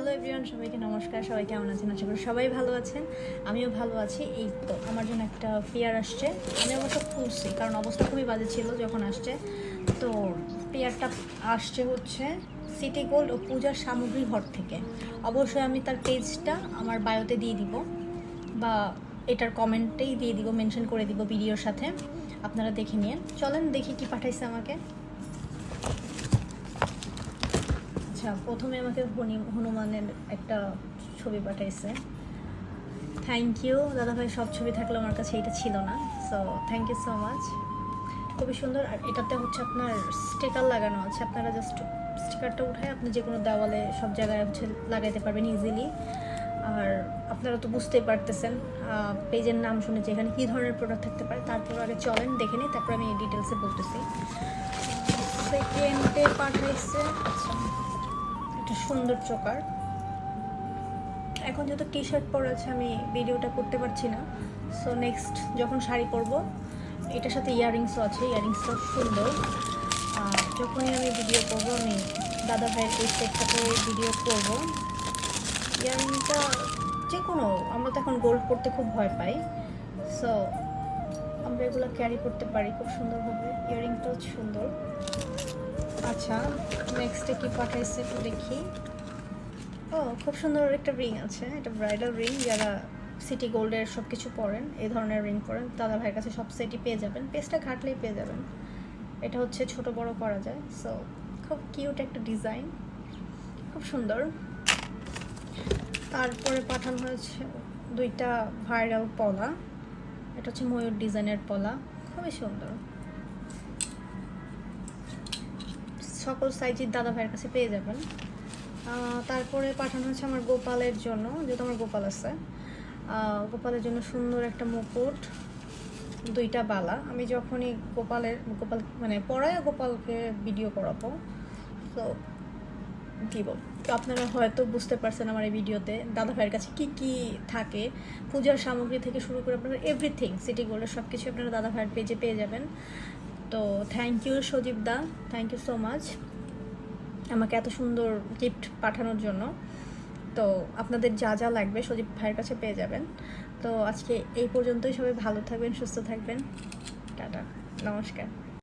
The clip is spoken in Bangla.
হ্যালো এভরিওয়ান, সবাইকে নমস্কার। সবাই কেমন আছেন? আশা করি সবাই ভালো আছেন, আমিও ভালো আছি। এই তো আমার জন্য একটা পেয়ার আসছে, আমি অবশ্য খুলছি কারণ অবস্থা খুবই বাজে ছিল যখন আসছে। তো পেয়ারটা আসছে হচ্ছে সিটি গোল্ড ও পূজার সামগ্রী ঘর থেকে। অবশ্যই আমি তার পেজটা আমার বায়োতে দিয়ে দিব বা এটার কমেন্টেই দিয়ে দিব, মেনশন করে দিব ভিডিওর সাথে, আপনারা দেখে নিন। চলেন দেখি কি পাঠাইছে আমাকে। আচ্ছা, প্রথমে আমাকে হনুমানের একটা ছবি পাঠাইছে। থ্যাংক ইউ দাদাভাই, সব ছবি থাকলে আমার কাছে এটা ছিল না, so thank you so much. খুবই সুন্দর। আর এটাতে হচ্ছে আপনার স্টিকার লাগানো আছে, আপনারা জাস্ট স্টিকারটা উঠায় আপনি যে কোনো দেওয়ালে সব জায়গায় হচ্ছে লাগাইতে পারবেন ইজিলি। আর আপনারা তো বুঝতেই পারতেছেন, পেজের নাম শুনেছি, এখানে কী ধরনের প্রোডাক্ট থাকতে পারে। তারপর আগে চলেন দেখে নিই, তারপর আমি ডিটেলসে বলতেছি। সেকেন্ডে পাঠাইছে আচ্ছা একটা সুন্দর চোকার। এখন যেহেতু টি শার্ট পরে আছে আমি ভিডিওটা করতে পারছি না, সো নেক্সট যখন শাড়ি পরবো, এটার সাথে ইয়াররিংসও আছে, ইয়াররিংসটা সুন্দর। যখনই আমি ভিডিও করবো আমি দাদা ভাইয়ের এই সেটটা করে ভিডিও করবো। ইয়াররিংটা যে কোনো, আমরা তো এখন গোল্ড পরতে খুব ভয় পাই, সো আমরা এগুলো ক্যারি করতে পারি খুব সুন্দরভাবে। ইয়াররিংটাও সুন্দর। আচ্ছা, নেক্সটে কি পাঠাইছে একটু দেখি। ও, খুব সুন্দর একটা রিং আছে, এটা ব্রাইডাল রিং। যারা সিটি গোল্ডের সব কিছু পরেন, এই ধরনের রিং পরেন, দাদা ভাইয়ের কাছে সব সেটই পেয়ে যাবেন, পেজটা ঘাটলেই পেয়ে যাবেন। এটা হচ্ছে ছোট বড় করা যায়, সো খুব কিউট একটা ডিজাইন, খুব সুন্দর। তারপরে পাঠানো হয়েছে দুইটা ভাইরাল পলা। এটা হচ্ছে ময়ূর ডিজাইনের পলা, খুবই সুন্দর। সকল সাইজের দাদা ভাইয়ের কাছে পেয়ে যাবেন। তারপরে পাঠানো হচ্ছে আমার গোপালের জন্য, যেহেতু আমার গোপাল আছে, গোপালের জন্য সুন্দর একটা মুকুট, দুইটা বালা। আমি যখনই গোপাল মানে পড়ায় গোপালকে ভিডিও করাবো, তো দিব। তো আপনারা হয়তো বুঝতে পারছেন আমার এই ভিডিওতে দাদা ভাইয়ের কাছে কি কি থাকে, পূজার সামগ্রী থেকে শুরু করে আপনারা এভরিথিং সিটি গোল্ডের সব কিছু আপনারা দাদা ভাইয়ের পেজে পেয়ে যাবেন। তো thank you Sajib da, thank you so much আমাকে এত সুন্দর গিফট পাঠানোর জন্য। তো আপনাদের যা যা লাগবে সজীব ভাইয়ের কাছে পেয়ে যাবেন। তো আজকে এই পর্যন্তই, সবাই ভালো থাকবেন, সুস্থ থাকবেন, টাটা, নমস্কার।